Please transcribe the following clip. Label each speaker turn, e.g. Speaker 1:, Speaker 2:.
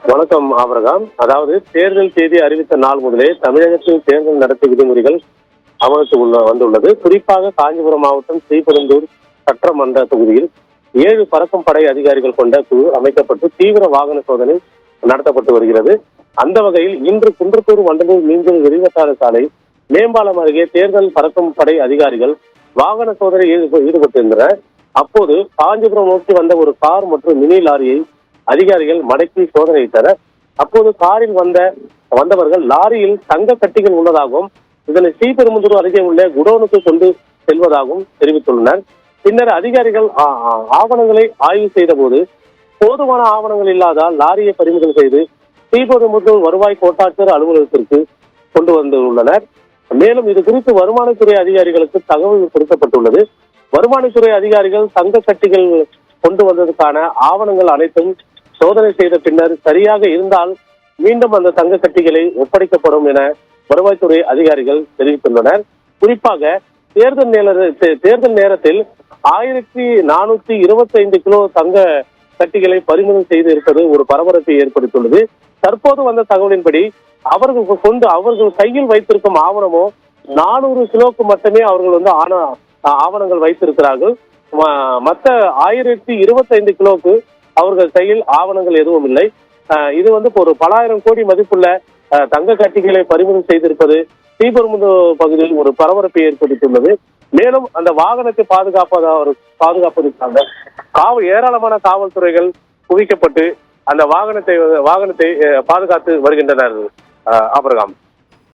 Speaker 1: வணக்கம் ஆபரகாம். அதாவது தேர்தல் தேதி அறிவித்த நாள் முதலே தமிழகத்தில் தேர்தல் நடத்தை விதிமுறைகள் அமலுக்கு வந்துள்ளது. குறிப்பாக காஞ்சிபுரம் மாவட்டம் ஸ்ரீபெரும்புதூர் சட்டமன்ற தொகுதியில் 7 பறக்கும் படை அதிகாரிகள் கொண்ட குழு அமைக்கப்பட்டு தீவிர வாகன சோதனை நடத்தப்பட்டு வருகிறது. அந்த வகையில் இன்று குன்றத்தூர் வண்டலூர் மீன்பிடி வெளிவட்டார சாலை மேம்பாலம் அருகே தேர்தல் பறக்கும் படை அதிகாரிகள் வாகன சோதனையில் ஈடுபட்டிருந்தனர். அப்போது காஞ்சிபுரம் நோக்கி வந்த ஒரு கார் மற்றும் மினி லாரியை அதிகாரிகள் மடக்கி சோதனையிட்டனர். அப்போது காரில் வந்தவர்கள் லாரியில் தங்க கட்டிகள் உள்ளதாகவும் இதனை ஸ்ரீபெரும்புதூர் அருகே உள்ள குடோனுக்கு கொண்டு செல்வதாகவும் தெரிவித்துள்ளனர். பின்னர் அதிகாரிகள் ஆவணங்களை ஆய்வு செய்த போது போதுமான ஆவணங்கள் இல்லாதால் லாரியை பறிமுதல் செய்து ஸ்ரீபெரும்புதூர் வருவாய் கோட்டாட்சியர் அலுவலகத்திற்கு கொண்டு வந்துள்ளனர். மேலும் இது குறித்து வருமானத்துறை அதிகாரிகளுக்கு தகவல் கொடுக்கப்பட்டுள்ளது. வருமானத்துறை அதிகாரிகள் தங்க கட்டிகள் கொண்டு வந்ததற்கான ஆவணங்கள் அனைத்தும் சோதனை செய்த பின்னர் சரியாக இருந்தால் மீண்டும் அந்த தங்க கட்டிகளை ஒப்படைக்கப்படும் என வருவாய்த்துறை அதிகாரிகள் தெரிவித்துள்ளனர். குறிப்பாக தேர்தல் நேரத்தில் 1425 கிலோ தங்க கட்டிகளை பறிமுதல் செய்து இருப்பது ஒரு பரபரப்பை ஏற்படுத்தியுள்ளது. தற்போது வந்த தகவலின்படி அவர்கள் கையில் வைத்திருக்கும் ஆவணமோ 400 கிலோக்கு மட்டுமே அவர்கள் ஆவணங்கள் வைத்திருக்கிறார்கள். மற்ற 1025 கிலோக்கு அவர்கள் கையில் ஆவணங்கள் எதுவும் இல்லை. இது ஒரு பல ஆயிரம் கோடி மதிப்புள்ள தங்க கட்டிகளை பறிமுதல் செய்திருப்பது ஸ்ரீபெரும்புதூர் பகுதியில் ஒரு பரபரப்பை ஏற்படுத்தியுள்ளது. மேலும் அந்த வாகனத்தை பாதுகாப்பதற்காக ஏராளமான காவல்துறைகள் குவிக்கப்பட்டு அந்த வாகனத்தை பாதுகாத்து வருகின்றனர். ஆபரகாம்.